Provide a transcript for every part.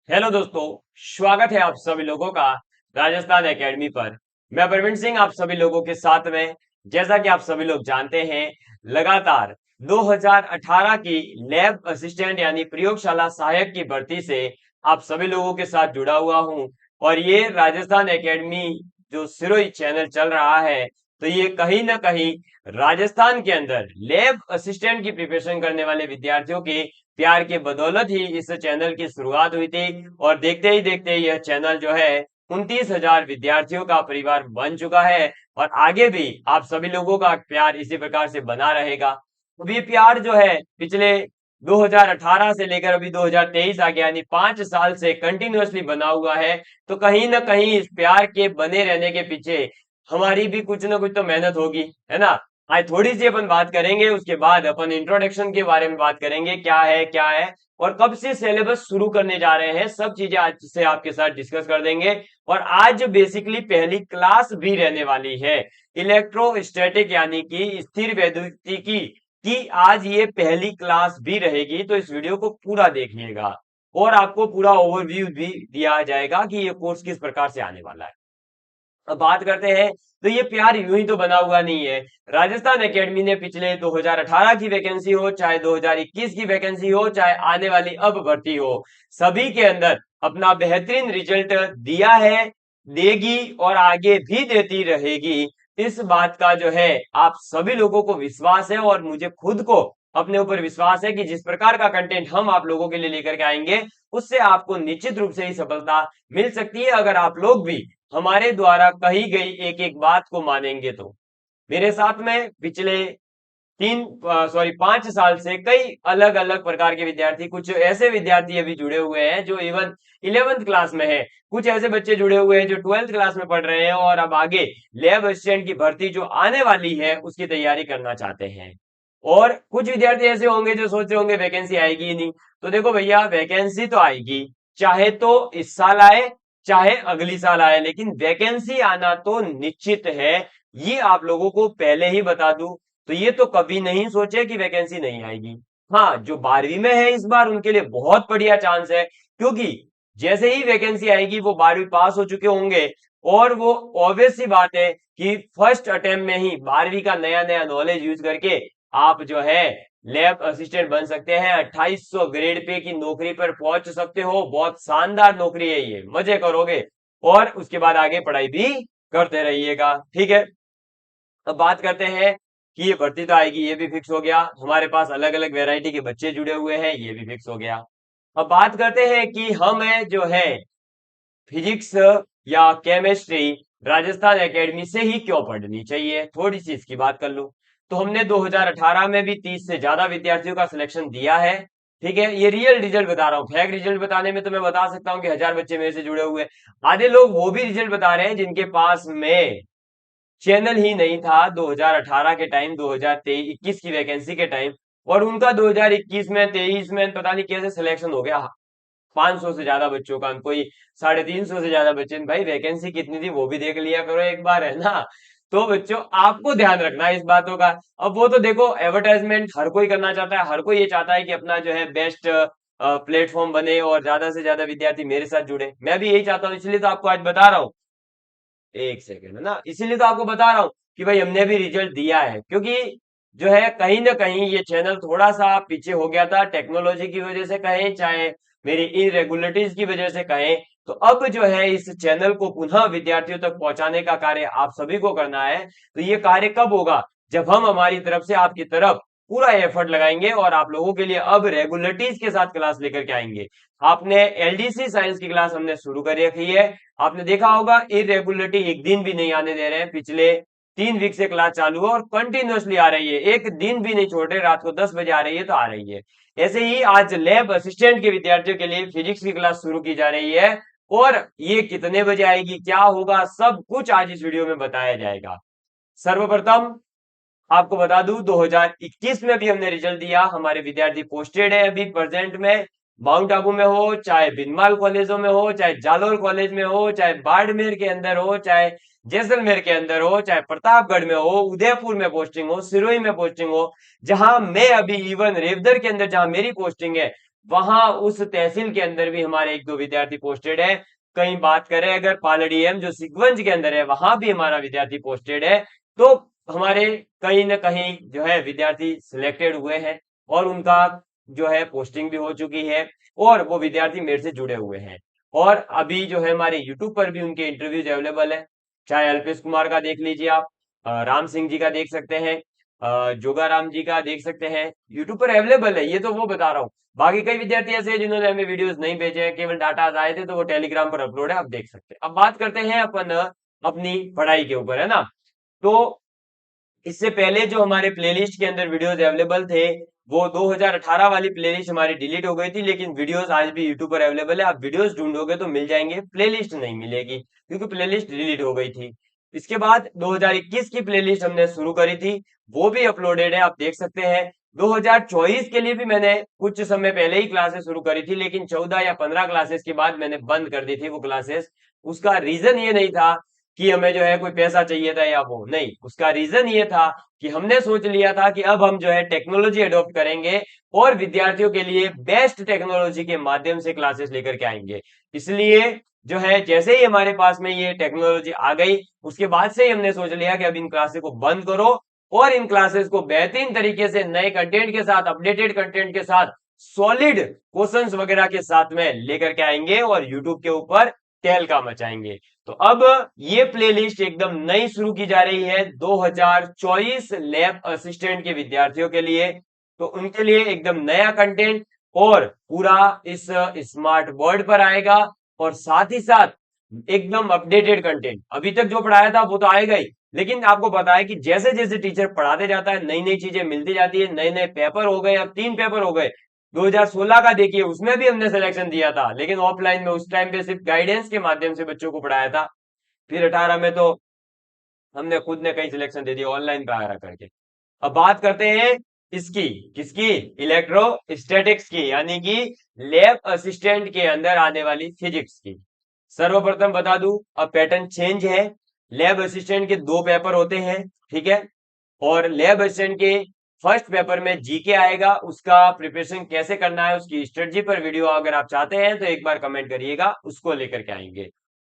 Hello दोस्तों, स्वागत है आप सभी लोगों का राजस्थान एकेडमी पर। मैं प्रवीण सिंह आप सभी लोगों के साथ में। जैसा कि आप सभी लोग जानते हैं, लगातार 2018 की लैब असिस्टेंट यानी प्रयोगशाला सहायक की भर्ती से आप सभी लोगों के साथ जुड़ा हुआ हूं। और ये राजस्थान एकेडमी जो सिरोही चैनल चल रहा है, तो ये कहीं ना कहीं राजस्थान के अंदर लैब असिस्टेंट की प्रिपरेशन करने वाले विद्यार्थियों के प्यार के बदौलत ही इस चैनल की शुरुआत हुई थी। और देखते ही देखते यह चैनल जो है 29,000 विद्यार्थियों का परिवार बन चुका है। और आगे भी आप सभी लोगों का प्यार इसी प्रकार से बना रहेगा। अब ये प्यार जो है पिछले 2018 से लेकर अभी 2023 आ गया, यानी 5 साल से कंटिन्यूअसली बना हुआ है। तो कहीं ना कहीं इस प्यार के बने रहने के पीछे हमारी भी कुछ ना कुछ तो मेहनत होगी, है ना। आज थोड़ी सी अपन बात करेंगे, उसके बाद अपन इंट्रोडक्शन के बारे में बात करेंगे, क्या है और कब से सिलेबस शुरू करने जा रहे हैं, सब चीजें आज से आपके साथ डिस्कस कर देंगे। और आज बेसिकली पहली क्लास भी रहने वाली है इलेक्ट्रोस्टैटिक यानी कि स्थिर वैद्युतिकी की आज ये पहली क्लास भी रहेगी। तो इस वीडियो को पूरा देखिएगा और आपको पूरा ओवरव्यू भी दिया जाएगा कि ये कोर्स किस प्रकार से आने वाला है। अब बात करते हैं, तो ये प्यार यूं ही तो बना हुआ नहीं है। राजस्थान एकेडमी ने पिछले 2018 की वैकेंसी हो, चाहे 2021 की वैकेंसी हो, चाहे आने वाली अब भर्ती हो, सभी के अंदर अपना बेहतरीन रिजल्ट दिया है, देगी और आगे भी देती रहेगी। इस बात का जो है आप सभी लोगों को विश्वास है और मुझे खुद को अपने ऊपर विश्वास है कि जिस प्रकार का कंटेंट हम आप लोगों के लिए लेकर के आएंगे, उससे आपको निश्चित रूप से ही सफलता मिल सकती है, अगर आप लोग भी हमारे द्वारा कही गई एक एक बात को मानेंगे तो। मेरे साथ में पिछले 5 साल से कई अलग अलग प्रकार के विद्यार्थी, कुछ ऐसे विद्यार्थी अभी जुड़े हुए हैं जो इवन 11th क्लास में है, कुछ ऐसे बच्चे जुड़े हुए हैं जो 12th क्लास में पढ़ रहे हैं और अब आगे लैब असिस्टेंट की भर्ती जो आने वाली है उसकी तैयारी करना चाहते हैं। और कुछ विद्यार्थी ऐसे होंगे जो सोच रहे होंगे वैकेंसी आएगी ही नहीं। तो देखो भैया, वैकेंसी तो आएगी, चाहे तो इस साल आए चाहे अगली साल आए, लेकिन वैकेंसी आना तो निश्चित है। ये आप लोगों को पहले ही बता दूं। तो ये तो कभी नहीं सोचे कि वैकेंसी नहीं आएगी। हाँ, जो 12वीं में है इस बार उनके लिए बहुत बढ़िया चांस है, क्योंकि जैसे ही वैकेंसी आएगी वो 12वीं पास हो चुके होंगे। और वो ऑब्वियस सी बात है कि फर्स्ट अटेम्प्ट में ही 12वीं का नया नया नॉलेज यूज करके आप जो है लैब असिस्टेंट बन सकते हैं। 2800 ग्रेड पे की नौकरी पर पहुंच सकते हो। बहुत शानदार नौकरी है, ये मजे करोगे और उसके बाद आगे पढ़ाई भी करते रहिएगा। ठीक है, अब बात करते हैं कि ये भर्ती तो आएगी, ये भी फिक्स हो गया। हमारे पास अलग अलग वैरायटी के बच्चे जुड़े हुए हैं, ये भी फिक्स हो गया। अब बात करते हैं कि हमें जो है फिजिक्स या केमिस्ट्री राजस्थान एकेडमी से ही क्यों पढ़नी चाहिए, थोड़ी सी इसकी बात कर लूं। तो हमने 2018 में भी 30 से ज्यादा विद्यार्थियों का सिलेक्शन दिया है। ठीक है, ये रियल रिजल्ट बता रहा हूँ, फेक रिजल्ट बताने में तो मैं बता सकता हूँ कि 1000 बच्चे मेरे से जुड़े हुए हैं। आधे लोग वो भी रिजल्ट बता रहे हैं जिनके पास में चैनल ही नहीं था 2018 के टाइम, 2021 की वैकेंसी के टाइम। और उनका 2021 में 23 में पता नहीं कैसे सिलेक्शन हो गया। 500 से ज्यादा बच्चों का, कोई 350 से ज्यादा बच्चे। भाई वैकेंसी कितनी थी वो भी देख लिया करो एक बार, है ना। तो बच्चों आपको ध्यान रखना है इस बातों का। अब वो तो देखो, एडवर्टाइजमेंट हर कोई करना चाहता है, हर कोई ये चाहता है कि अपना जो है बेस्ट प्लेटफॉर्म बने और ज्यादा से ज्यादा विद्यार्थी मेरे साथ जुड़े। मैं भी यही चाहता हूँ, इसलिए तो आपको आज बता रहा हूँ। एक सेकेंड, है ना, इसीलिए तो आपको बता रहा हूं कि भाई हमने भी रिजल्ट दिया है, क्योंकि जो है कहीं ना कहीं ये चैनल थोड़ा सा पीछे हो गया था, टेक्नोलॉजी की वजह से कहें, चाहे मेरी इनरेगुलरिटीज की वजह से कहें। तो अब जो है इस चैनल को पुनः विद्यार्थियों तक पहुंचाने का कार्य आप सभी को करना है। तो ये कार्य कब होगा, जब हम हमारी तरफ से आपकी तरफ पूरा एफर्ट लगाएंगे और आप लोगों के लिए अब रेगुलरिटीज के साथ क्लास लेकर के आएंगे। आपने एलडीसी साइंस की क्लास हमने शुरू कर रखी है। आपने देखा होगा इरेगुलरिटी एक दिन भी नहीं आने दे रहे हैं, पिछले 3 वीक से क्लास चालू है और कंटिन्यूअसली आ रही है, एक दिन भी नहीं छोड़ रहे। रात को 10 बजे आ रही है तो आ रही है। ऐसे ही आज लैब असिस्टेंट के विद्यार्थियों के लिए फिजिक्स की क्लास शुरू की जा रही है। और ये कितने बजे आएगी, क्या होगा, सब कुछ आज इस वीडियो में बताया जाएगा। सर्वप्रथम आपको बता दूं, 2021 में भी हमने रिजल्ट दिया। हमारे विद्यार्थी पोस्टेड है अभी प्रेजेंट में, माउंट आबू में हो, चाहे बिनमाल कॉलेजों में हो, चाहे जालोर कॉलेज में हो, चाहे बाड़मेर के अंदर हो, चाहे जैसलमेर के अंदर हो, चाहे प्रतापगढ़ में हो, उदयपुर में पोस्टिंग हो, सिरोही में पोस्टिंग हो, जहां मैं अभी इवन रेवदर के अंदर जहां मेरी पोस्टिंग है, वहां उस तहसील के अंदर भी हमारे एक दो विद्यार्थी पोस्टेड है। कहीं बात करें अगर पालड़ीएम जो सिकवंज के अंदर है, वहां भी हमारा विद्यार्थी पोस्टेड है। तो हमारे कहीं ना कहीं जो है विद्यार्थी सिलेक्टेड हुए हैं और उनका जो है पोस्टिंग भी हो चुकी है और वो विद्यार्थी मेरे से जुड़े हुए हैं। और अभी जो है हमारे यूट्यूब पर भी उनके इंटरव्यूज अवेलेबल है। चाहे अल्पेश कुमार का देख लीजिए आप, राम सिंह जी का देख सकते हैं, जोगाराम जी का देख सकते हैं, यूट्यूब पर अवेलेबल है। ये तो वो बता रहा हूँ। बाकी कई विद्यार्थी ऐसे हैं जिन्होंने हमें वीडियोस नहीं भेजे हैं, केवल डाटा आए थे तो वो टेलीग्राम पर अपलोड है, आप देख सकते हैं। अब बात करते हैं अपन अपनी पढ़ाई के ऊपर, है ना। तो इससे पहले जो हमारे प्लेलिस्ट के अंदर वीडियोस अवेलेबल थे, वो 2018 वाली प्लेलिस्ट हमारी डिलीट हो गई थी, लेकिन वीडियोस आज भी यूट्यूब पर अवेलेबल है। आप वीडियोस ढूंढोगे तो मिल जाएंगे, प्लेलिस्ट नहीं मिलेगी क्योंकि प्लेलिस्ट डिलीट हो गई थी। इसके बाद 2021 की प्लेलिस्ट हमने शुरू करी थी, वो भी अपलोडेड है, आप देख सकते हैं। 2024 के लिए भी मैंने कुछ समय पहले ही क्लासेस शुरू करी थी, लेकिन 14 या 15 क्लासेस के बाद मैंने बंद कर दी थी वो क्लासेस। उसका रीजन ये नहीं था कि हमें जो है कोई पैसा चाहिए था या वो नहीं, उसका रीजन ये था कि हमने सोच लिया था कि अब हम जो है टेक्नोलॉजी अडॉप्ट करेंगे और विद्यार्थियों के लिए बेस्ट टेक्नोलॉजी के माध्यम से क्लासेस लेकर के आएंगे। इसलिए जो है जैसे ही हमारे पास में ये टेक्नोलॉजी आ गई, उसके बाद से ही हमने सोच लिया कि अब इन क्लासेस को बंद करो और इन क्लासेस को बेहतरीन तरीके से नए कंटेंट के साथ, अपडेटेड कंटेंट के साथ, सॉलिड क्वेश्चंस वगैरह के साथ में लेकर के आएंगे और यूट्यूब के ऊपर तहलका मचाएंगे। तो अब ये प्लेलिस्ट एकदम नई शुरू की जा रही है 2024 लैब असिस्टेंट के विद्यार्थियों के लिए। तो उनके लिए एकदम नया कंटेंट और पूरा इस स्मार्ट बोर्ड पर आएगा और साथ ही साथ एकदम अपडेटेड कंटेंट। अभी तक जो पढ़ाया था वो तो आएगा ही, लेकिन आपको पता है कि जैसे जैसे टीचर पढ़ाते जाता है नई नई चीजें मिलती जाती है। नए नए पेपर हो गए, अब 3 पेपर हो गए। 2016 का देखिए, उसमें भी हमने सिलेक्शन दिया था, लेकिन ऑफलाइन में उस टाइम पे सिर्फ गाइडेंस के माध्यम से बच्चों को पढ़ाया था। फिर 18 में तो हमने खुद ने कई सिलेक्शन दे दिए ऑनलाइन पे आरा करके। अब बात करते हैं इसकी, किसकी, इलेक्ट्रोस्टैटिक्स की, यानी कि लैब असिस्टेंट के अंदर आने वाली फिजिक्स की। सर्वप्रथम बता दूं, अब पैटर्न चेंज है। लैब असिस्टेंट के 2 पेपर होते हैं, ठीक है। और लैब असिस्टेंट के फर्स्ट पेपर में जीके आएगा, उसका प्रिपरेशन कैसे करना है, उसकी स्ट्रेटजी पर वीडियो अगर आप चाहते हैं तो एक बार कमेंट करिएगा, उसको लेकर के आएंगे।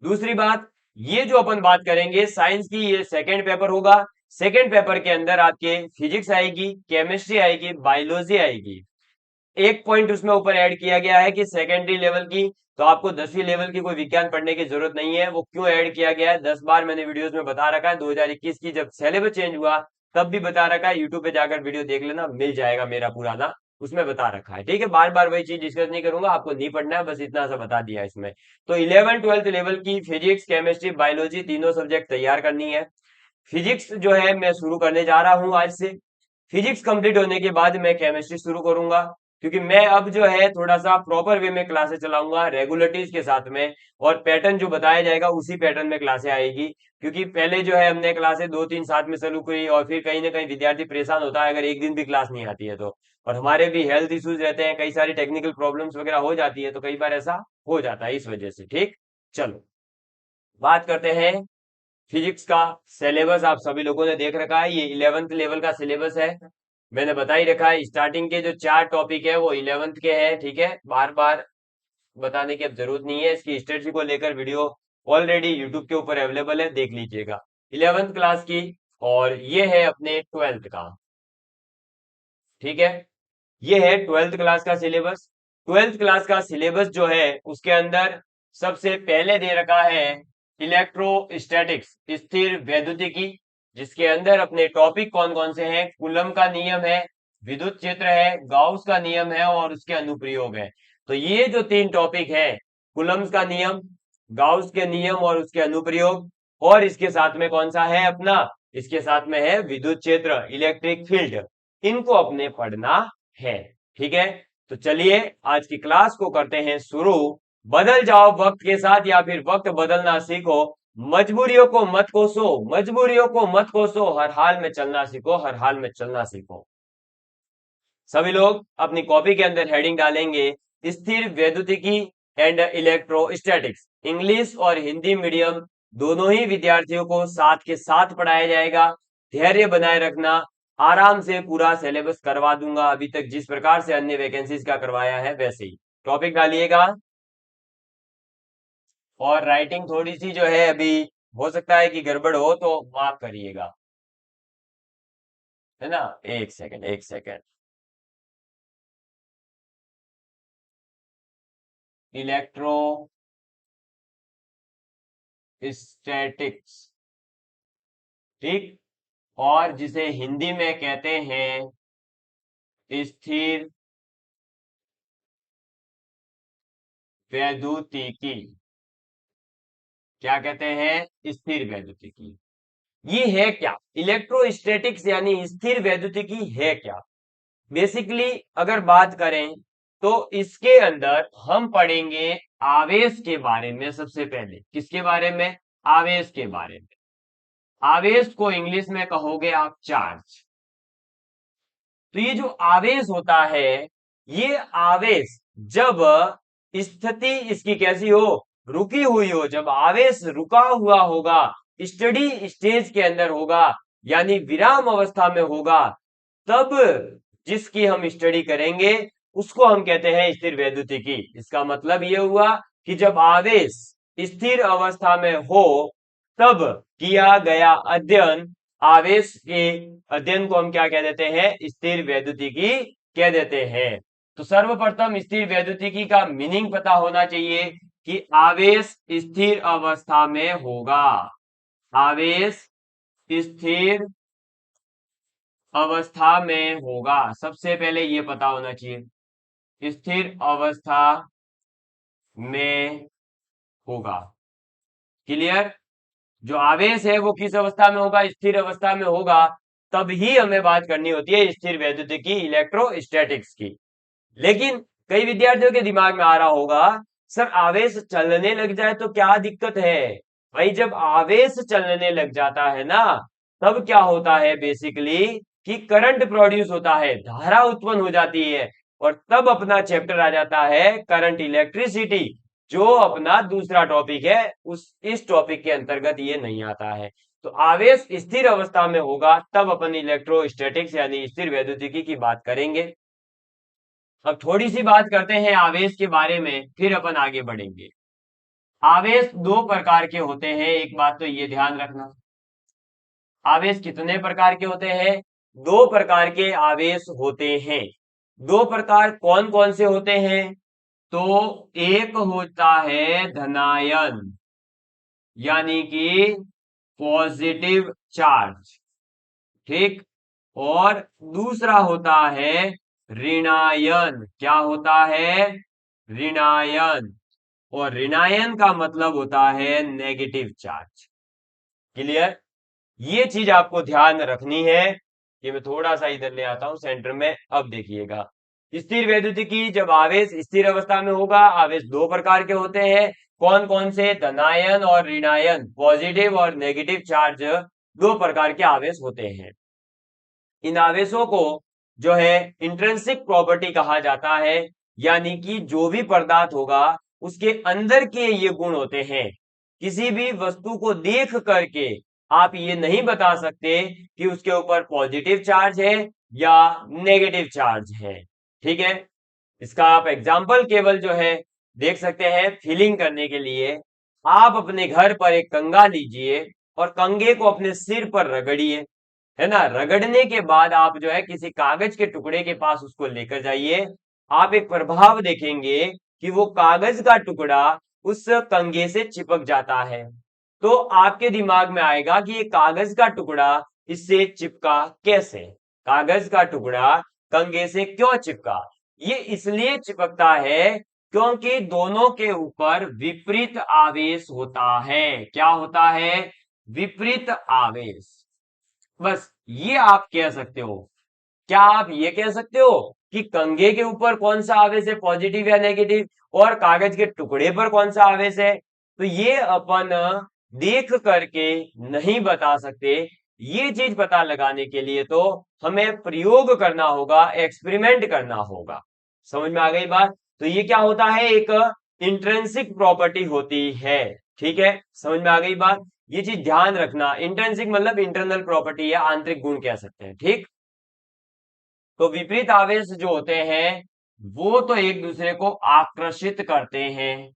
दूसरी बात, ये जो अपन बात करेंगे साइंस की, ये सेकेंड पेपर होगा। सेकेंड पेपर के अंदर आपके फिजिक्स आएगी, केमिस्ट्री आएगी, बायोलॉजी आएगी। एक पॉइंट उसमें ऊपर ऐड किया गया है कि सेकेंडरी लेवल की, तो आपको 10वीं लेवल की कोई विज्ञान पढ़ने की जरूरत नहीं है। वो क्यों ऐड किया गया है 10 बार मैंने वीडियोस में बता रखा है। 2021 की जब सिलेबस चेंज हुआ तब भी बता रखा है, यूट्यूब पे जाकर वीडियो देख लेना, मिल जाएगा मेरा पुराना, उसमें बता रखा है, ठीक है। बार बार वही चीज डिस्कस नहीं करूंगा, आपको नहीं पढ़ना है, बस इतना सा बता दिया इसमें। तो 11 12th लेवल की फिजिक्स, केमिस्ट्री, बायोलॉजी तीनों सब्जेक्ट तैयार करनी है। फिजिक्स जो है मैं शुरू करने जा रहा हूं आज से। फिजिक्स कंप्लीट होने के बाद मैं केमिस्ट्री शुरू करूंगा, क्योंकि मैं अब जो है थोड़ा सा प्रॉपर वे में क्लासेस चलाऊंगा रेगुलरिटीज के साथ में, और पैटर्न जो बताया जाएगा उसी पैटर्न में क्लासें आएगी। क्योंकि पहले जो है हमने क्लासें 2-3 साथ में शुरू करी और फिर कहीं ना कहीं विद्यार्थी परेशान होता है अगर एक दिन भी क्लास नहीं आती है तो। और हमारे भी हेल्थ इश्यूज रहते हैं, कई सारी टेक्निकल प्रॉब्लम्स वगैरह हो जाती है, तो कई बार ऐसा हो जाता है इस वजह से, ठीक। चलो बात करते हैं फिजिक्स का। सिलेबस आप सभी लोगों ने देख रखा है, ये 11th लेवल का सिलेबस है। मैंने बता ही रखा है, स्टार्टिंग के जो 4 टॉपिक है वो 11th के हैं, ठीक है। बार बार बताने की अब जरूरत नहीं है, इसकी स्ट्रेटजी को लेकर वीडियो ऑलरेडी यूट्यूब के ऊपर अवेलेबल है, देख लीजिएगा 11th क्लास की। और ये है अपने 12th का, ठीक है। ये है 12th क्लास का सिलेबस। 12th क्लास का सिलेबस जो है उसके अंदर सबसे पहले दे रखा है इलेक्ट्रोस्टैटिक्स, स्थिर वैद्युतिकी, जिसके अंदर अपने टॉपिक कौन कौन से हैं, कूलम का नियम है, विद्युत क्षेत्र है, गाउस का नियम है और उसके अनुप्रयोग है। तो ये जो 3 टॉपिक है, कूलम्स का नियम, गाउस के नियम और उसके अनुप्रयोग, और इसके साथ में कौन सा है अपना, इसके साथ में है विद्युत क्षेत्र, इलेक्ट्रिक फील्ड, इनको अपने पढ़ना है, ठीक है। तो चलिए आज की क्लास को करते हैं शुरू। बदल जाओ वक्त के साथ या फिर वक्त बदलना सीखो, मजबूरियों को मत कोसो, मजबूरियों को मत कोसो, हर हाल में चलना सीखो, हर हाल में चलना सीखो। सभी लोग अपनी कॉपी के अंदर हेडिंग डालेंगे स्थिर वैद्युतिकी एंड इलेक्ट्रोस्टैटिक्स। इंग्लिश और हिंदी मीडियम दोनों ही विद्यार्थियों को साथ के साथ पढ़ाया जाएगा। धैर्य बनाए रखना, आराम से पूरा सिलेबस करवा दूंगा, अभी तक जिस प्रकार से अन्य वैकेंसीज का करवाया है वैसे ही टॉपिक डालिएगा। और राइटिंग थोड़ी सी जो है अभी हो सकता है कि गड़बड़ हो तो माफ करिएगा, है ना। एक सेकंड एक सेकंड। इलेक्ट्रोस्टैटिक्स, ठीक। और जिसे हिंदी में कहते हैं स्थिर वैद्युतिकी। क्या कहते हैं? स्थिर वैद्युतिकी। ये है क्या? इलेक्ट्रोस्टैटिक्स यानी स्थिर वैद्युतिकी है क्या? बेसिकली अगर बात करें तो इसके अंदर हम पढ़ेंगे आवेश के बारे में। सबसे पहले किसके बारे में? आवेश के बारे में। आवेश को इंग्लिश में कहोगे आप चार्ज। तो ये जो आवेश होता है, ये आवेश जब स्थिति इसकी कैसी हो, रुकी हुई हो, जब आवेश रुका हुआ होगा, स्टडी स्टेज के अंदर होगा, यानी विराम अवस्था में होगा, तब जिसकी हम स्टडी करेंगे उसको हम कहते हैं स्थिर वैद्युतिकी। इसका मतलब ये हुआ कि जब आवेश स्थिर अवस्था में हो तब किया गया अध्ययन, आवेश के अध्ययन को हम क्या कह देते हैं? स्थिर वैद्युतिकी कह देते हैं। तो सर्वप्रथम स्थिर वैद्युतिकी का मीनिंग पता होना चाहिए कि आवेश स्थिर अवस्था में होगा। आवेश स्थिर अवस्था में होगा, सबसे पहले ये पता होना चाहिए। स्थिर अवस्था में होगा, क्लियर। जो आवेश है वो किस अवस्था में होगा? स्थिर अवस्था में होगा। तब ही हमें बात करनी होती है स्थिर वैद्युतिकी, इलेक्ट्रोस्टैटिक्स की। लेकिन कई विद्यार्थियों के दिमाग में आ रहा होगा, सर आवेश चलने लग जाए तो क्या दिक्कत है? भाई जब आवेश चलने लग जाता है ना, तब क्या होता है बेसिकली कि करंट प्रोड्यूस होता है, धारा उत्पन्न हो जाती है, और तब अपना चैप्टर आ जाता है करंट इलेक्ट्रिसिटी, जो अपना दूसरा टॉपिक है। इस टॉपिक के अंतर्गत ये नहीं आता है। तो आवेश स्थिर अवस्था में होगा तब अपन इलेक्ट्रोस्टैटिक्स यानी स्थिर वैद्युतिकी की बात करेंगे। अब थोड़ी सी बात करते हैं आवेश के बारे में, फिर अपन आगे बढ़ेंगे। आवेश दो प्रकार के होते हैं, एक बात तो ये ध्यान रखना। आवेश कितने प्रकार के होते हैं? दो प्रकार के आवेश होते हैं। दो प्रकार कौन कौन से होते हैं? तो एक होता है धनायन, यानी कि पॉजिटिव चार्ज, ठीक। और दूसरा होता है ऋणायन। क्या होता है? ऋणायन। और ऋणायन का मतलब होता है नेगेटिव चार्ज, क्लियर। ये चीज आपको ध्यान रखनी है। ये मैं थोड़ा सा इधर ले आता हूं सेंटर में। अब देखिएगा, स्थिर वैद्युतिकी, जब आवेश स्थिर अवस्था में होगा, आवेश दो प्रकार के होते हैं। कौन कौन से? धनायन और ऋणायन, पॉजिटिव और नेगेटिव चार्ज, दो प्रकार के आवेश होते हैं। इन आवेशों को जो है इंट्रिंसिक प्रॉपर्टी कहा जाता है, यानी कि जो भी पदार्थ होगा उसके अंदर के ये गुण होते हैं। किसी भी वस्तु को देख करके आप ये नहीं बता सकते कि उसके ऊपर पॉजिटिव चार्ज है या नेगेटिव चार्ज है, ठीक है। इसका आप एग्जाम्पल केवल जो है देख सकते हैं फीलिंग करने के लिए। आप अपने घर पर एक कंघा लीजिए और कंघे को अपने सिर पर रगड़िए, है ना। रगड़ने के बाद आप जो है किसी कागज के टुकड़े के पास उसको लेकर जाइए। आप एक प्रभाव देखेंगे कि वो कागज का टुकड़ा उस कंघे से चिपक जाता है। तो आपके दिमाग में आएगा कि ये कागज का टुकड़ा इससे चिपका कैसे? कागज का टुकड़ा कंघे से क्यों चिपका? ये इसलिए चिपकता है क्योंकि दोनों के ऊपर विपरीत आवेश होता है। क्या होता है? विपरीत आवेश। बस ये आप कह सकते हो। क्या आप ये कह सकते हो कि कंघे के ऊपर कौन सा आवेश है, पॉजिटिव या नेगेटिव, और कागज के टुकड़े पर कौन सा आवेश है? तो ये अपन देख करके नहीं बता सकते। ये चीज पता लगाने के लिए तो हमें प्रयोग करना होगा, एक्सपेरिमेंट करना होगा। समझ में आ गई बात? तो ये क्या होता है? एक इंट्रिंसिक प्रॉपर्टी होती है, ठीक है। समझ में आ गई बात? ये चीज ध्यान रखना। इंट्रिंसिक मतलब इंटरनल प्रॉपर्टी या आंतरिक गुण कह सकते हैं, ठीक। तो विपरीत आवेश जो होते हैं वो तो एक दूसरे को आकर्षित करते हैं।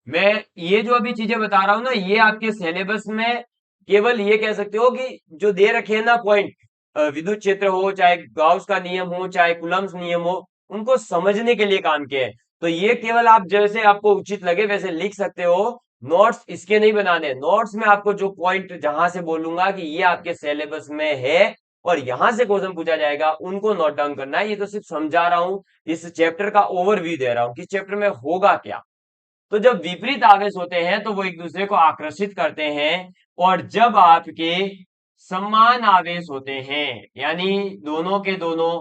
मैं ये जो अभी चीजें बता रहा हूं ना, ये आपके सिलेबस में केवल ये कह सकते हो कि जो दे रखे हैं ना पॉइंट, विद्युत क्षेत्र हो, चाहे गाउस का नियम हो, चाहे कुलम्स नियम हो, उनको समझने के लिए काम किया है। तो ये केवल आप जैसे आपको उचित लगे वैसे लिख सकते हो, नोट्स इसके नहीं बनाने। नोट्स में आपको जो पॉइंट जहां से बोलूंगा कि ये आपके सिलेबस में है और यहां से क्वेश्चन पूछा जाएगा, उनको नोट डाउन करना है। ये तो सिर्फ समझा रहा हूं, इस चैप्टर का ओवरव्यू दे रहा हूं कि चैप्टर में होगा क्या। तो जब विपरीत आवेश होते हैं तो वो एक दूसरे को आकर्षित करते हैं, और जब आपके समान आवेश होते हैं, यानी दोनों के दोनों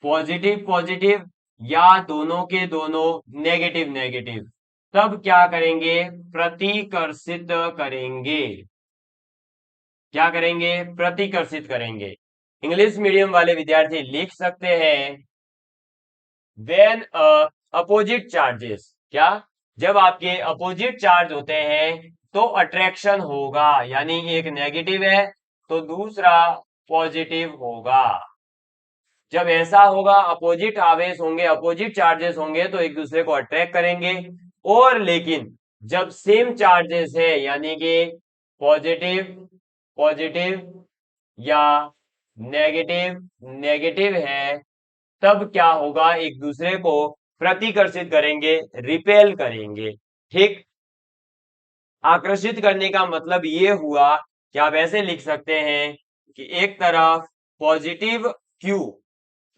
पॉजिटिव पॉजिटिव या दोनों के दोनों नेगेटिव नेगेटिव, तब क्या करेंगे? प्रतिकर्षित करेंगे। क्या करेंगे? प्रतिकर्षित करेंगे। इंग्लिश मीडियम वाले विद्यार्थी लिख सकते हैं, वेन अपोजिट चार्जेस, क्या? जब आपके अपोजिट चार्ज होते हैं तो अट्रैक्शन होगा, यानी एक नेगेटिव है तो दूसरा पॉजिटिव होगा। जब ऐसा होगा, अपोजिट आवेश होंगे, अपोजिट चार्जेस होंगे तो एक दूसरे को अट्रैक्ट करेंगे। और लेकिन जब सेम चार्जेस है, यानी कि पॉजिटिव पॉजिटिव या नेगेटिव नेगेटिव है, तब क्या होगा? एक दूसरे को प्रतिकर्षित करेंगे, रिपेल करेंगे। ठीक, आकर्षित करने का मतलब ये हुआ कि आप ऐसे लिख सकते हैं कि एक तरफ पॉजिटिव Q,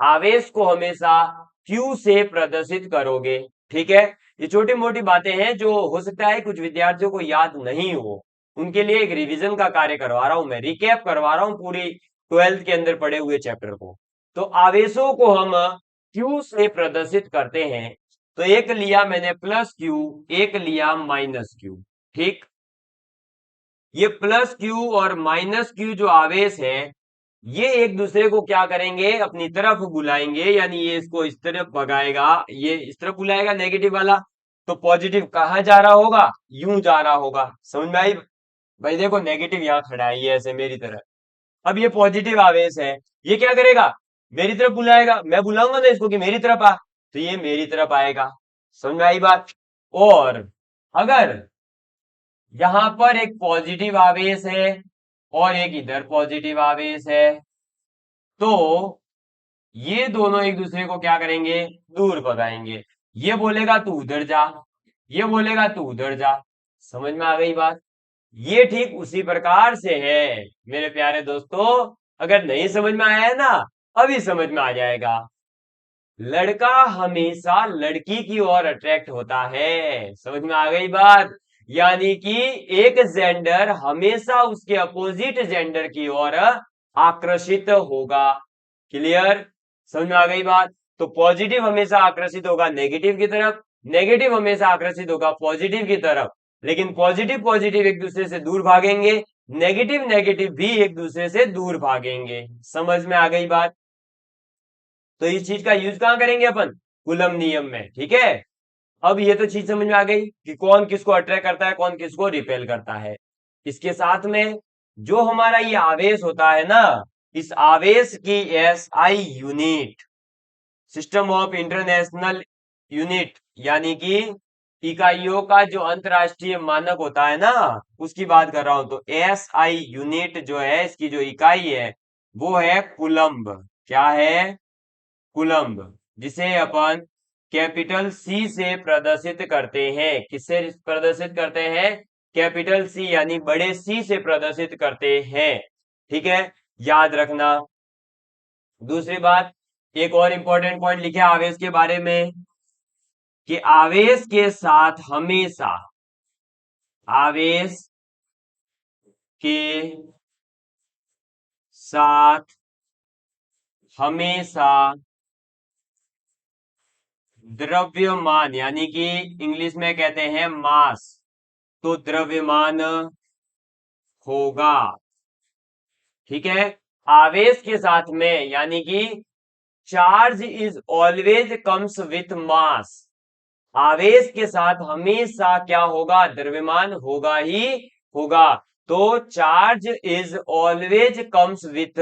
आवेश को हमेशा Q से प्रदर्शित करोगे। ठीक है, ये छोटी मोटी बातें हैं जो हो सकता है कुछ विद्यार्थियों को याद नहीं हो, उनके लिए एक रिवीजन का कार्य करवा रहा हूं, मैं रिकैप करवा रहा हूं पूरी 12th के अंदर पढ़े हुए चैप्टर को। तो आवेशों को हम Q से प्रदर्शित करते हैं। तो एक लिया मैंने प्लस Q, एक लिया माइनस Q। ठीक, ये प्लस Q और माइनस Q जो आवेश है, ये एक दूसरे को क्या करेंगे? अपनी तरफ बुलाएंगे, यानी ये इसको इस तरफ भगाएगा, ये इस तरफ बुलाएगा नेगेटिव वाला, तो पॉजिटिव कहां जा रहा होगा? यूं जा रहा होगा। समझ में आई? भाई देखो, नेगेटिव यहां खड़ा है, ये ऐसे मेरी तरफ। अब ये पॉजिटिव आवेश है, ये क्या करेगा? मेरी तरफ बुलाएगा। मैं बुलाऊंगा ना इसको कि मेरी तरफ आ, तो ये मेरी तरफ आएगा। समझ में आई बात? और अगर यहां पर एक पॉजिटिव आवेश है और एक इधर पॉजिटिव आवेश है, तो ये दोनों एक दूसरे को क्या करेंगे? दूर भगाएंगे। ये बोलेगा तू उधर जा, ये बोलेगा तू उधर जा। समझ में आ गई बात? ये ठीक उसी प्रकार से है मेरे प्यारे दोस्तों। अगर नहीं समझ में आया है ना, अभी समझ में आ जाएगा। लड़का हमेशा लड़की की ओर अट्रैक्ट होता है। समझ में आ गई बात? यानी कि एक जेंडर हमेशा उसके अपोजिट जेंडर की ओर आकर्षित होगा। क्लियर? समझ में आ गई बात? तो पॉजिटिव हमेशा आकर्षित होगा नेगेटिव की तरफ, नेगेटिव हमेशा आकर्षित होगा पॉजिटिव की तरफ। लेकिन पॉजिटिव पॉजिटिव एक दूसरे से दूर भागेंगे, नेगेटिव नेगेटिव भी एक दूसरे से दूर भागेंगे। समझ में आ गई बात? तो इस चीज का यूज कहां करेंगे अपन? कूलम नियम में। ठीक है, अब ये तो चीज समझ में आ गई कि कौन किसको अट्रैक्ट करता है, कौन किसको रिपेल करता है। इसके साथ में जो हमारा ये आवेश होता है ना, इस आवेश की SI unit, system of international unit, यानी कि इकाइयों का जो अंतरराष्ट्रीय मानक होता है ना, उसकी बात कर रहा हूं। तो SI यूनिट जो है, इसकी जो इकाई है वो है कुलम्ब। क्या है? कुलम्ब, जिसे अपन कैपिटल C से प्रदर्शित करते हैं। किससे प्रदर्शित करते हैं? कैपिटल C, यानी बड़े C से प्रदर्शित करते हैं। ठीक है, याद रखना। दूसरी बात, एक और इंपॉर्टेंट पॉइंट लिखे आवेश के बारे में कि आवेश के साथ हमेशा, आवेश के साथ हमेशा द्रव्यमान, यानी कि इंग्लिश में कहते हैं मास, तो द्रव्यमान होगा। ठीक है, आवेश के साथ में, यानी कि charge is always comes with mass, आवेश के साथ हमेशा क्या होगा? द्रव्यमान होगा ही होगा। तो charge is always comes with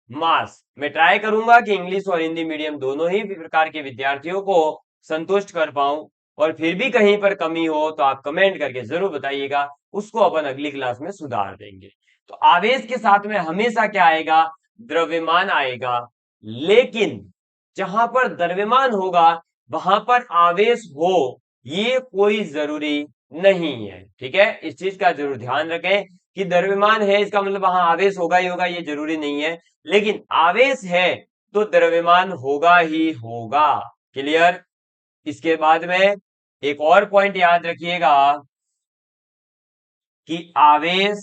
mass. मैं ट्राई करूंगा कि इंग्लिश और हिंदी मीडियम दोनों ही प्रकार के विद्यार्थियों को संतुष्ट कर पाऊं, और फिर भी कहीं पर कमी हो तो आप कमेंट करके जरूर बताइएगा, उसको अपन अगली क्लास में सुधार देंगे। तो आवेश के साथ में हमेशा क्या आएगा? द्रव्यमान आएगा। लेकिन जहां पर द्रव्यमान होगा वहां पर आवेश हो, ये कोई जरूरी नहीं है। ठीक है, इस चीज का जरूर ध्यान रखें कि द्रव्यमान है इसका मतलब वहां आवेश होगा ही होगा, ये जरूरी नहीं है। लेकिन आवेश है तो द्रव्यमान होगा ही होगा। क्लियर? इसके बाद में एक और पॉइंट याद रखिएगा कि आवेश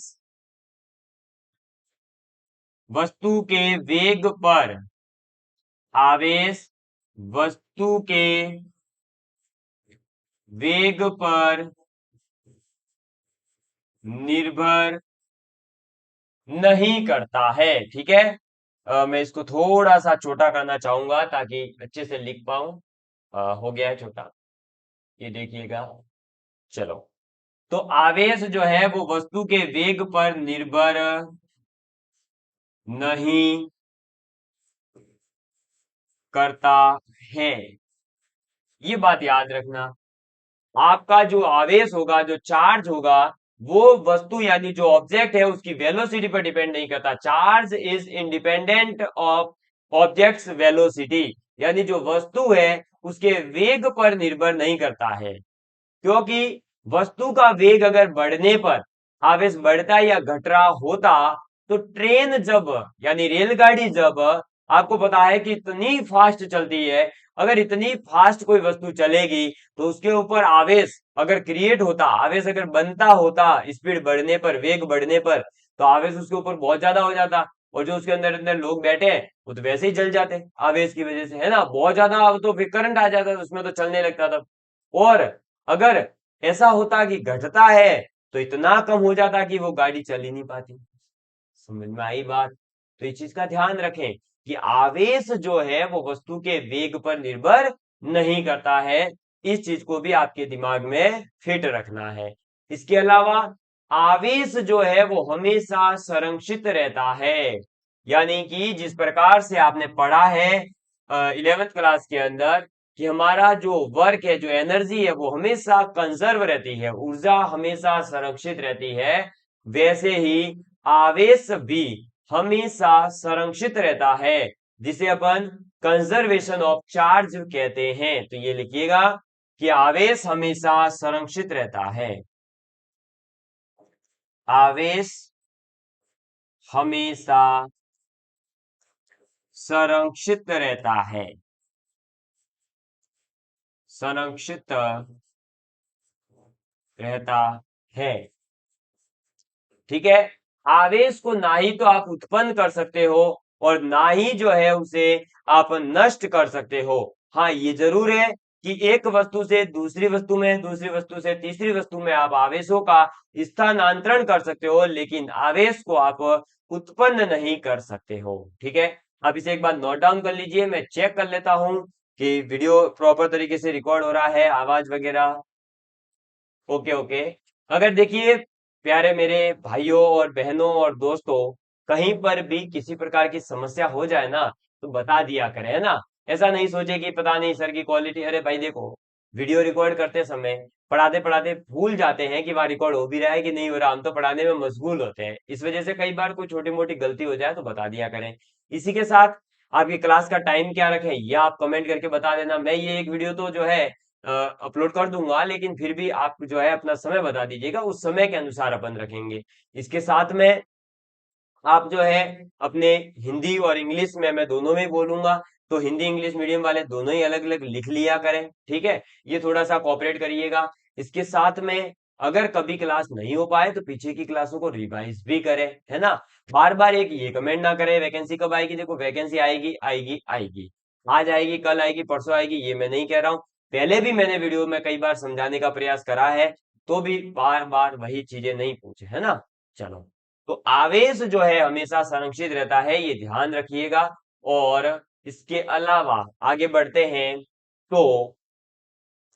वस्तु के वेग पर, आवेश वस्तु के वेग पर निर्भर नहीं करता है। ठीक है, मैं इसको थोड़ा सा छोटा करना चाहूंगा ताकि अच्छे से लिख पाऊं। हो गया है छोटा, ये देखिएगा। चलो, तो आवेश जो है वो वस्तु के वेग पर निर्भर नहीं करता है, ये बात याद रखना। आपका जो आवेश होगा, जो चार्ज होगा, वो वस्तु यानी जो ऑब्जेक्ट है उसकी वेलोसिटी पर डिपेंड नहीं करता। Charge is independent of objects velocity, यानी जो वस्तु है उसके वेग पर निर्भर नहीं करता है। क्योंकि वस्तु का वेग अगर बढ़ने पर आवेश बढ़ता या घट रहा होता, तो ट्रेन जब यानी रेलगाड़ी जब, आपको पता है कि इतनी फास्ट चलती है, अगर इतनी फास्ट कोई वस्तु चलेगी तो उसके ऊपर आवेश अगर क्रिएट होता, आवेश अगर बनता होता स्पीड बढ़ने पर, वेग बढ़ने पर, तो आवेश उसके ऊपर बहुत ज्यादा हो जाता, और जो उसके अंदर अंदर लोग बैठे हैं वो तो वैसे ही जल जाते आवेश की वजह से, है ना? बहुत ज्यादा, तो फिर करंट आ जाता, तो उसमें तो चलने लगता था। और अगर ऐसा होता कि घटता है तो इतना कम हो जाता कि वो गाड़ी चल ही नहीं पाती। समझ में आई बात? तो इस चीज का ध्यान रखें कि आवेश जो है वो वस्तु के वेग पर निर्भर नहीं करता है। इस चीज को भी आपके दिमाग में फिट रखना है। इसके अलावा आवेश जो है वो हमेशा संरक्षित रहता है, यानी कि जिस प्रकार से आपने पढ़ा है 11th क्लास के अंदर कि हमारा जो वर्क है, जो एनर्जी है, वो हमेशा कंजर्व रहती है, ऊर्जा हमेशा संरक्षित रहती है। वैसे ही आवेश भी हमेशा संरक्षित रहता है, जिसे अपन कंजर्वेशन ऑफ चार्ज कहते हैं। तो ये लिखिएगा कि आवेश हमेशा संरक्षित रहता है। आवेश हमेशा संरक्षित रहता है, संरक्षित रहता है। ठीक है, आवेश को ना ही तो आप उत्पन्न कर सकते हो और ना ही जो है उसे आप नष्ट कर सकते हो। हाँ, ये जरूर है कि एक वस्तु से दूसरी वस्तु में, दूसरी वस्तु से तीसरी वस्तु में आप आवेशों का स्थानांतरण कर सकते हो, लेकिन आवेश को आप उत्पन्न नहीं कर सकते हो। ठीक है, आप इसे एक बार नोट डाउन कर लीजिए। मैं चेक कर लेता हूं कि वीडियो प्रॉपर तरीके से रिकॉर्ड हो रहा है, आवाज वगैरह। Okay okay. अगर देखिए प्यारे मेरे भाइयों और बहनों और दोस्तों, कहीं पर भी किसी प्रकार की समस्या हो जाए ना तो बता दिया करें, है ना? ऐसा नहीं सोचे कि पता नहीं सर की क्वालिटी, अरे भाई देखो, वीडियो रिकॉर्ड करते समय पढ़ाते पढ़ाते भूल जाते हैं कि वहां रिकॉर्ड हो भी रहा है कि नहीं हो रहा, हम तो पढ़ाने में मशगूल होते हैं, इस वजह से कई बार कोई छोटी मोटी गलती हो जाए तो बता दिया करें। इसी के साथ आपकी क्लास का टाइम क्या रखें या आप कमेंट करके बता देना। मैं ये एक वीडियो तो जो है अपलोड कर दूंगा, लेकिन फिर भी आप जो है अपना समय बता दीजिएगा, उस समय के अनुसार अपन रखेंगे। इसके साथ में आप जो है अपने हिंदी और इंग्लिश में, मैं दोनों में बोलूंगा, तो हिंदी इंग्लिश मीडियम वाले दोनों ही अलग अलग लिख लिया करें। ठीक है, ये थोड़ा सा कोऑपरेट करिएगा। इसके साथ में अगर कभी क्लास नहीं हो पाए तो पीछे की क्लासों को रिवाइज भी करें, है ना? बार बार एक ये कमेंट ना करें वैकेंसी कब आएगी। देखो, वैकेंसी आएगी आएगी आएगी, आज आएगी, कल आएगी, परसों आएगी, ये मैं नहीं कह रहा हूं। पहले भी मैंने वीडियो में कई बार समझाने का प्रयास करा है, तो भी बार बार वही चीजें नहीं पूछे, है ना? चलो, तो आवेश जो है हमेशा संरक्षित रहता है, ये ध्यान रखिएगा। और इसके अलावा आगे बढ़ते हैं, तो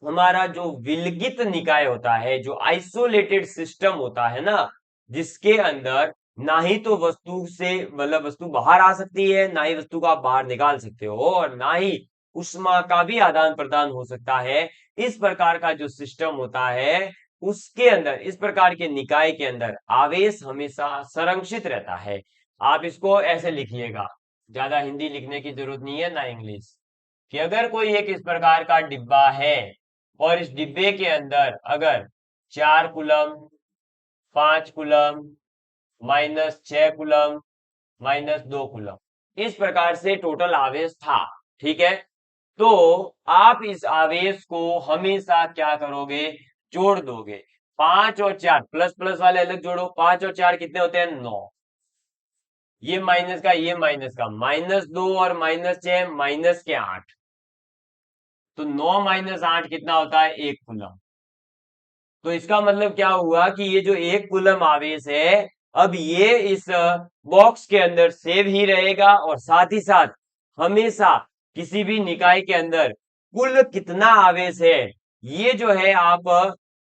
हमारा जो विलगित निकाय होता है, जो आइसोलेटेड सिस्टम होता है ना, जिसके अंदर ना ही तो वस्तु से मतलब वस्तु बाहर आ सकती है, ना ही वस्तु को आप बाहर निकाल सकते हो, और ना ही उष्मा का भी आदान प्रदान हो सकता है। इस प्रकार का जो सिस्टम होता है उसके अंदर, इस प्रकार के निकाय के अंदर आवेश हमेशा संरक्षित रहता है। आप इसको ऐसे लिखिएगा, ज्यादा हिंदी लिखने की जरूरत नहीं है ना इंग्लिश, कि अगर कोई एक इस प्रकार का डिब्बा है और इस डिब्बे के अंदर अगर 4 कूलम, 5 कूलम, -6 कूलम, -2 कूलम इस प्रकार से टोटल आवेश था, ठीक है। तो आप इस आवेश को हमेशा क्या करोगे, जोड़ दोगे। 5 और 4 प्लस प्लस वाले अलग जोड़ो, 5 और 4 कितने होते हैं, 9। ये माइनस का, ये माइनस का, -2 और -6 -8। तो 9 -8 कितना होता है, 1 कूलम। तो इसका मतलब क्या हुआ कि ये जो 1 कूलम आवेश है, अब ये इस बॉक्स के अंदर सेव ही रहेगा, और साथ ही साथ हमेशा किसी भी निकाय के अंदर कुल कितना आवेश है ये जो है आप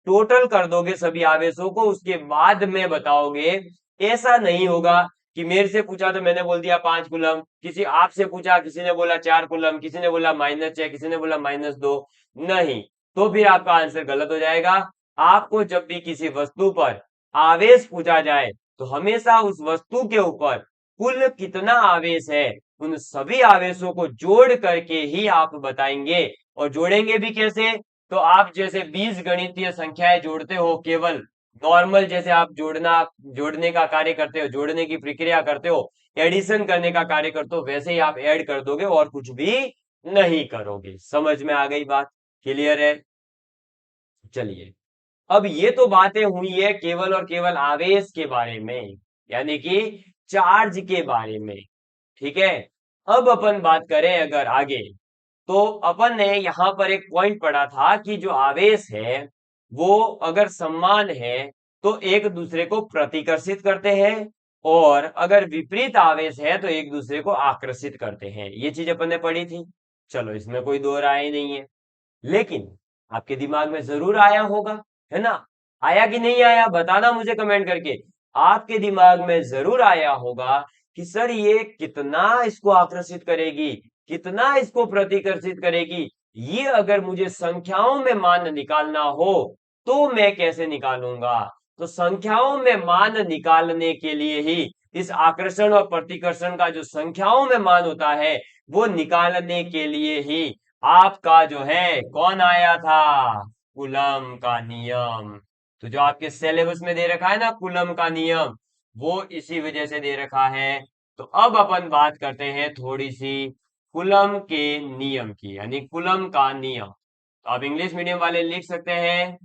टोटल कर दोगे सभी आवेशों को, उसके बाद में बताओगे। ऐसा नहीं होगा कि मेरे से पूछा तो मैंने बोल दिया 5 कूलम, किसी आपसे पूछा किसी ने बोला 4 कूलम, किसी ने बोला -6, किसी ने बोला -2। नहीं, तो फिर आपका आंसर गलत हो जाएगा। आपको जब भी किसी वस्तु पर आवेश पूछा जाए तो हमेशा उस वस्तु के ऊपर कुल कितना आवेश है उन सभी आवेशों को जोड़ करके ही आप बताएंगे। और जोड़ेंगे भी कैसे, तो आप जैसे बीज गणितीय संख्याएं जोड़ते हो, केवल नॉर्मल जैसे आप जोड़ने का कार्य करते हो, जोड़ने की प्रक्रिया करते हो, एडिशन करने का कार्य करते हो, वैसे ही आप ऐड कर दोगे और कुछ भी नहीं करोगे। समझ में आ गई बात, क्लियर है। चलिए, अब ये तो बातें हुई है केवल और केवल आवेश के बारे में, यानी कि चार्ज के बारे में, ठीक है। अब अपन बात करें अगर आगे, तो अपन ने यहां पर एक पॉइंट पढ़ा था कि जो आवेश है वो अगर समान है तो एक दूसरे को प्रतिकर्षित करते हैं, और अगर विपरीत आवेश है तो एक दूसरे को आकर्षित करते हैं। ये चीज अपन ने पढ़ी थी। चलो, इसमें कोई दो राय नहीं है, लेकिन आपके दिमाग में जरूर आया होगा, है ना। आया कि नहीं आया, बताना मुझे कमेंट करके। आपके दिमाग में जरूर आया होगा कि सर ये कितना इसको आकर्षित करेगी, कितना इसको प्रतिकर्षित करेगी। ये अगर मुझे संख्याओं में मान निकालना हो तो मैं कैसे निकालूंगा। तो संख्याओं में मान निकालने के लिए ही इस आकर्षण और प्रतिकर्षण का जो संख्याओं में मान होता है वो निकालने के लिए ही आपका जो है कौन आया था, कूलम का नियम। तो जो आपके सिलेबस में दे रखा है ना कूलम का नियम, वो इसी वजह से दे रखा है। तो अब अपन बात करते हैं थोड़ी सी कूलम के नियम की, यानी कूलम का नियम। तो आप इंग्लिश मीडियम वाले लिख सकते हैं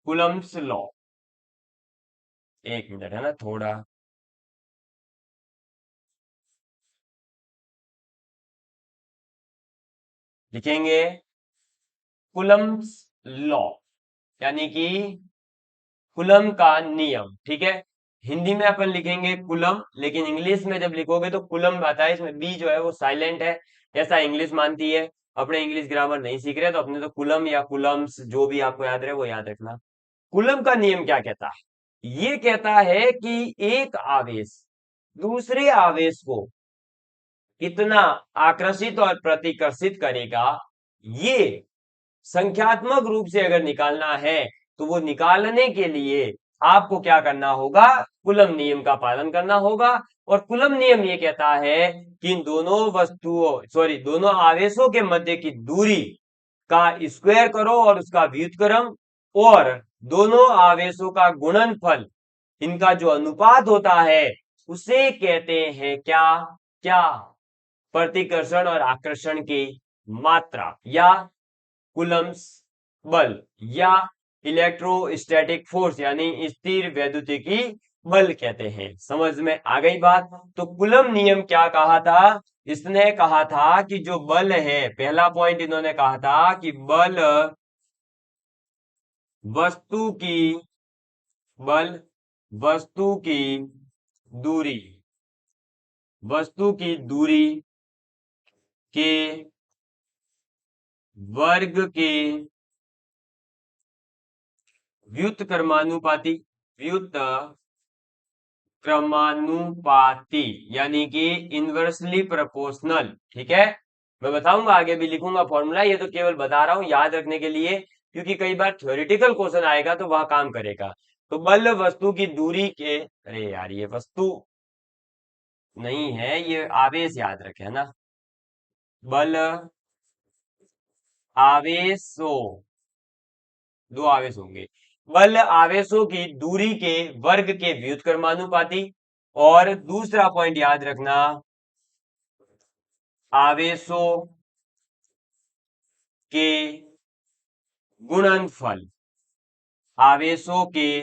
कूलम्स लॉ। एक मिनट, है ना, थोड़ा लिखेंगे कूलम्स लॉ, यानी कि कूलम का नियम, ठीक है। हिंदी में अपन लिखेंगे कूलम, लेकिन इंग्लिश में जब लिखोगे तो कूलम आता है, इसमें बी जो है वो साइलेंट है, ऐसा इंग्लिश मानती है। अपने इंग्लिश ग्रामर नहीं सीख रहे तो अपने तो कूलम या कूलम्स जो भी आपको याद रहे वो याद रखना। कूलम का नियम क्या कहता है, ये कहता है कि एक आवेश दूसरे आवेश को कितना आकर्षित और प्रतिकर्षित करेगा, ये संख्यात्मक रूप से अगर निकालना है तो वो निकालने के लिए आपको क्या करना होगा, कूलम नियम का पालन करना होगा। और कूलम नियम ये कहता है कि इन दोनों वस्तुओं सॉरी दोनों आवेशों के मध्य की दूरी का स्क्वायर करो और उसका व्युत्क्रम, और दोनों आवेशों का गुणनफल, इनका जो अनुपात होता है उसे कहते हैं क्या, क्या, प्रतिकर्षण और आकर्षण की मात्रा, या कूलम्स बल, या इलेक्ट्रोस्टैटिक फोर्स यानी स्थिर वैद्युतिकी बल कहते हैं। समझ में आ गई बात। तो कूलम नियम क्या कहा था, इसने कहा था कि जो बल है, पहला पॉइंट इन्होंने कहा था कि बल वस्तु की बल वस्तु की दूरी, वस्तु की दूरी के वर्ग के व्युत्क्रमानुपाती, व्युत क्रमानुपाती यानी कि इनवर्सली प्रोपोर्शनल। ठीक है, मैं बताऊंगा, आगे भी लिखूंगा फॉर्मूला, ये तो केवल बता रहा हूं याद रखने के लिए, क्योंकि कई बार थ्योरेटिकल क्वेश्चन आएगा तो वह काम करेगा। तो बल वस्तु की दूरी के, अरे यार ये वस्तु नहीं है, ये आवेश याद रखे, है ना। बल आवेशों, दो आवेश होंगे। बल आवेशों की दूरी के वर्ग के व्युत्क्रमानुपाती। और दूसरा पॉइंट याद रखना, आवेशों के गुणनफल, आवेशों के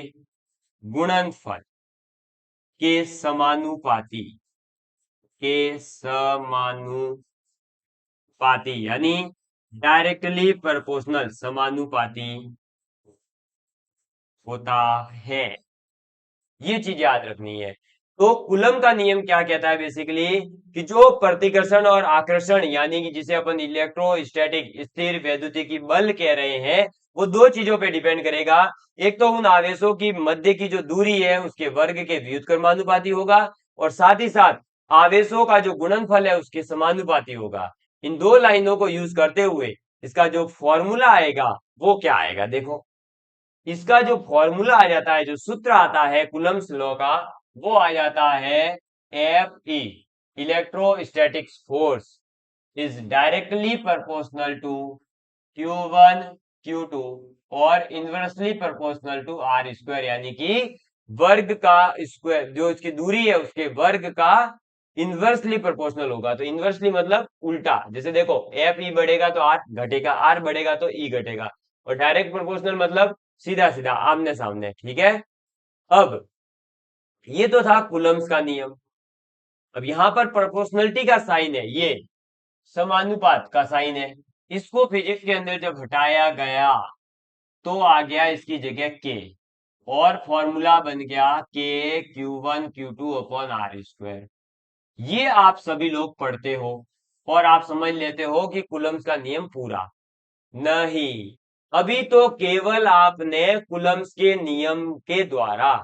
गुणनफल के समानुपाती, के समानुपाती यानी डायरेक्टली प्रोपोर्शनल, समानुपाती होता है। ये चीज याद रखनी है। तो कूलम का नियम क्या कहता है बेसिकली, कि जो प्रतिकर्षण और आकर्षण यानी कि जिसे अपन इलेक्ट्रोस्टैटिक स्थिर वैद्युतिकी बल कह रहे हैं, वो दो चीजों पे डिपेंड करेगा। एक तो उन आवेशों की मध्य की जो दूरी है उसके वर्ग के व्युत्क्रमानुपाती होगा, और साथ ही साथ आवेशों का जो गुणनफल है उसके समानुपाती होगा। इन दो लाइनों को यूज करते हुए इसका जो फॉर्मूला आएगा वो क्या आएगा, देखो। इसका जो फॉर्मूला आ जाता है, जो सूत्र आता है कूलम्स लॉ का, वो आ जाता है F E, electrostatics force is directly proportional to Q1 Q2 और inversely proportional to R square, यानी कि वर्ग का स्क्वायर, जो इसकी दूरी है उसके वर्ग का इनवर्सली प्रोपोर्शनल होगा। तो इनवर्सली मतलब उल्टा, जैसे देखो एफ ई बढ़ेगा तो आर घटेगा, आर बढ़ेगा तो ई घटेगा। और डायरेक्ट प्रोपोर्शनल मतलब सीधा सीधा आमने सामने। ठीक है, अब ये तो था कूलम्स का नियम। अब यहां पर प्रोपोर्शनलिटी का साइन है, ये समानुपात का साइन है। इसको फिजिक्स के अंदर जब हटाया गया तो आ गया इसकी जगह के, और फॉर्मूला बन गया के Q1 Q2 upon are square. ये आप सभी लोग पढ़ते हो और आप समझ लेते हो कि कूलम्स का नियम पूरा। नहीं, अभी तो केवल आपने कूलम्स के नियम के द्वारा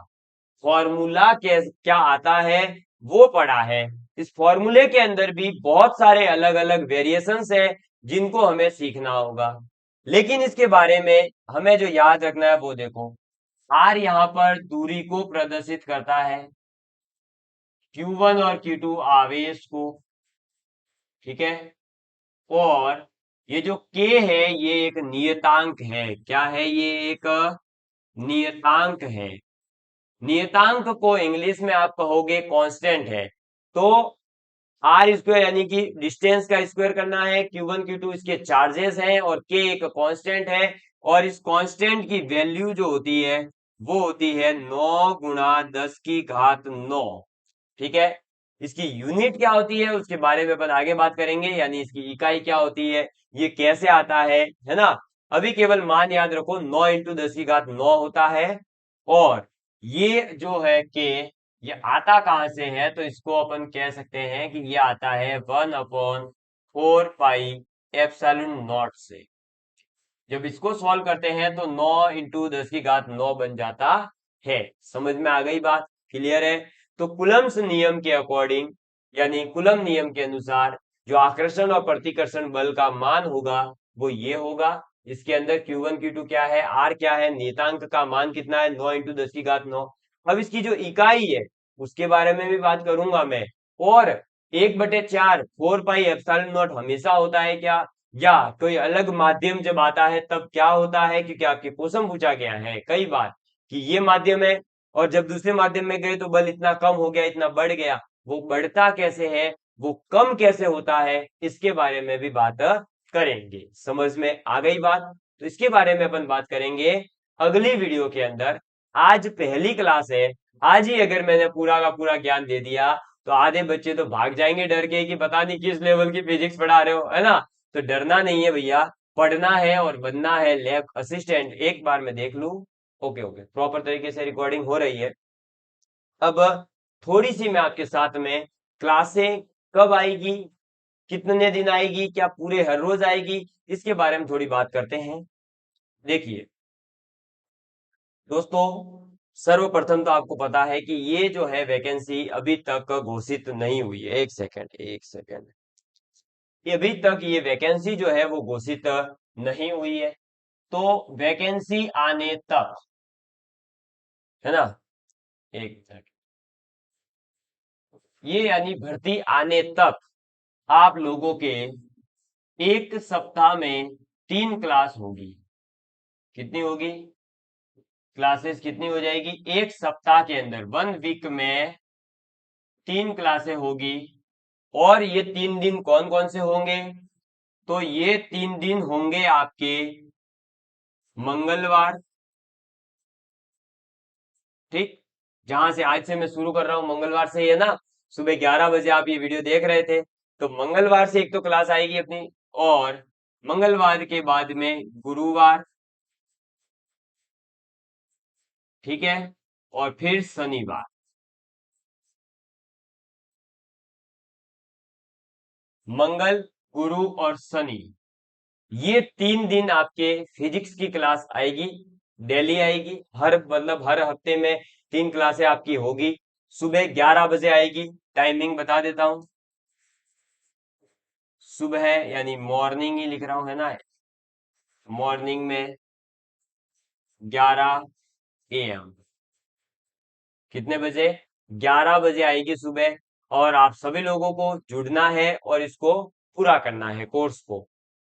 फॉर्मूला क्या आता है वो पढ़ा है। इस फॉर्मूले के अंदर भी बहुत सारे अलग अलग वेरिएशंस है जिनको हमें सीखना होगा। लेकिन इसके बारे में हमें जो याद रखना है वो देखो, आर यहां पर दूरी को प्रदर्शित करता है, Q1 और Q2 आवेश को। ठीक है, और ये जो K है ये एक नियतांक है। क्या है, ये एक नियतांक है। नियतांक को इंग्लिश में आप कहोगे कांस्टेंट है। तो आर स्क्वायर यानी कि डिस्टेंस का स्क्वायर करना है, Q1 Q2 इसके चार्जेस हैं, और के एक कांस्टेंट है। और इस कांस्टेंट की वैल्यू जो होती है वो होती है 9 गुणा 10 की घात 9। ठीक है, इसकी यूनिट क्या होती है उसके बारे में अपन आगे बात करेंगे, यानी इसकी इकाई क्या होती है, ये कैसे आता है ना। अभी केवल मान याद रखो 9 इंटू 10 की घात 9 होता है। और ये जो है के, ये आता कहां से है, तो इसको अपन कह सकते हैं कि ये आता है 1/4 पाई एप्सिलॉन नॉट से। जब इसको सॉल्व करते हैं तो 9 इंटू 10 की घात 9 बन जाता है। समझ में आ गई बात, क्लियर है। तो कुलम्स नियम के अकॉर्डिंग, यानी कुलम नियम के अनुसार, जो आकर्षण और प्रतिकर्षण बल का मान होगा वो ये होगा। इसके अंदर Q1 Q2 क्या है, R क्या है, नियतांक का मान कितना है, 9 इंटू 10 की घात 9। अब इसकी जो इकाई है उसके बारे में भी बात करूंगा मैं। और 1/4 4 पाई एप्सिलॉन नॉट हमेशा होता है क्या, या कोई अलग माध्यम जब आता है तब क्या होता है, क्योंकि आपके क्वेश्चन पूछा गया है कई बार कि ये माध्यम है और जब दूसरे माध्यम में गए तो बल इतना कम हो गया, इतना बढ़ गया। वो बढ़ता कैसे है, वो कम कैसे होता है, इसके बारे में भी बात करेंगे। समझ में आ गई बात, तो इसके बारे में अपन बात करेंगे अगली वीडियो के अंदर। आज पहली क्लास है, आज ही अगर मैंने पूरा का पूरा ज्ञान दे दिया तो आधे बच्चे तो भाग जाएंगे डर के कि पता नहीं किस लेवल की फिजिक्स पढ़ा रहे हो, है ना। तो डरना नहीं है भैया, पढ़ना है और बनना है लैब असिस्टेंट। एक बार मैं देख लूं, ओके ओके, प्रॉपर तरीके से रिकॉर्डिंग हो रही है। अब थोड़ी सी मैं आपके साथ में क्लासें कब आएगी, कितने दिन आएगी, क्या पूरे हर रोज आएगी, इसके बारे में थोड़ी बात करते हैं। देखिए दोस्तों, सर्वप्रथम तो आपको पता है कि ये जो है वैकेंसी अभी तक घोषित नहीं हुई है। एक सेकंड, एक सेकंड, अभी तक ये वैकेंसी जो है वो घोषित नहीं हुई है। तो वैकेंसी आने तक, है ना, एक सेकंड, ये यानी भर्ती आने तक आप लोगों के एक सप्ताह में 3 क्लास होगी। कितनी होगी? क्लासेस कितनी हो जाएगी? एक सप्ताह के अंदर, 1 वीक में 3 क्लासें होगी। और ये 3 दिन कौन कौन से होंगे? तो ये 3 दिन होंगे आपके मंगलवार, ठीक, जहां से आज से मैं शुरू कर रहा हूं मंगलवार से ही, है ना। सुबह 11 बजे आप ये वीडियो देख रहे थे, तो मंगलवार से एक तो क्लास आएगी अपनी, और मंगलवार के बाद में गुरुवार, ठीक है, और फिर शनिवार। मंगल, गुरु और शनि, ये 3 दिन आपके फिजिक्स की क्लास आएगी, डेली आएगी। हर मतलब हर हफ्ते में 3 क्लासें आपकी होगी। सुबह 11 बजे आएगी। टाइमिंग बता देता हूं, सुबह यानी मॉर्निंग ही लिख रहा हूं, है ना। मॉर्निंग में 11 AM। कितने बजे? 11 बजे आएगी सुबह। और आप सभी लोगों को जुड़ना है और इसको पूरा करना है कोर्स को।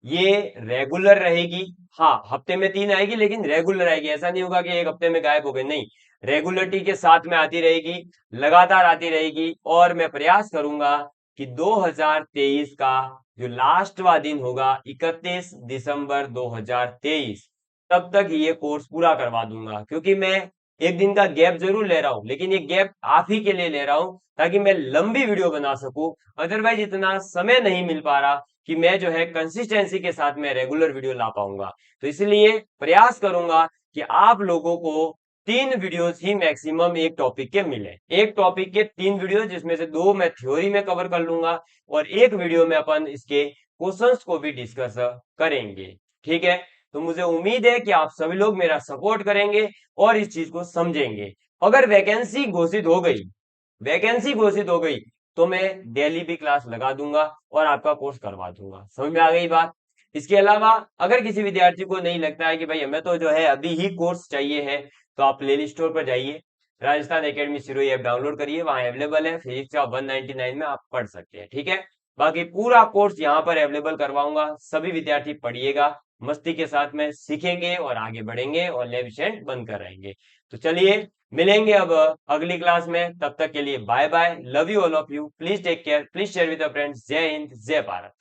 ये रेगुलर रहेगी। हाँ, हफ्ते में 3 आएगी, लेकिन रेगुलर आएगी। ऐसा नहीं होगा कि एक हफ्ते में गायब हो गए, नहीं, रेगुलरिटी के साथ में आती रहेगी, लगातार आती रहेगी। और मैं प्रयास करूंगा कि 2023 का जो लास्टवा दिन होगा, 31 दिसंबर 2023, तब तक ये कोर्स पूरा करवा दूंगा। क्योंकि मैं एक दिन का गैप जरूर ले रहा हूं, लेकिन ये गैप आप ही के लिए ले रहा हूं, ताकि मैं लंबी वीडियो बना सकूं। अदरवाइज इतना समय नहीं मिल पा रहा कि मैं जो है कंसिस्टेंसी के साथ में रेगुलर वीडियो ला पाऊंगा। तो इसलिए प्रयास करूंगा कि आप लोगों को 3 वीडियोस ही मैक्सिमम एक टॉपिक के मिले। एक टॉपिक के 3 वीडियो, जिसमें से 2 मैं थ्योरी में कवर कर लूंगा, और एक वीडियो में अपन इसके क्वेश्चंस को भी डिस्कस करेंगे। ठीक है, तो मुझे उम्मीद है कि आप सभी लोग मेरा सपोर्ट करेंगे और इस चीज को समझेंगे। अगर वैकेंसी घोषित हो गई, वैकेंसी घोषित हो गई, तो मैं डेली भी क्लास लगा दूंगा और आपका कोर्स करवा दूंगा। समझ में आ गई बात? इसके अलावा अगर किसी विद्यार्थी को नहीं लगता है कि भाई हमें तो जो है अभी ही कोर्स चाहिए है, तो आप प्ले स्टोर पर जाइए, Rajasthan academy Sirohi app download करिए, वहां अवेलेबल है। फिजिक्स का 199 में आप पढ़ सकते हैं। ठीक है, बाकी पूरा कोर्स यहाँ पर अवेलेबल करवाऊंगा। सभी विद्यार्थी पढ़िएगा, मस्ती के साथ में सीखेंगे और आगे बढ़ेंगे और लैब स्टैंड बंद कर रहेंगे। तो चलिए, मिलेंगे अब अगली क्लास में। तब तक के लिए bye bye, love you all of you, please take care, please share with friends. जय हिंद, जय भारत।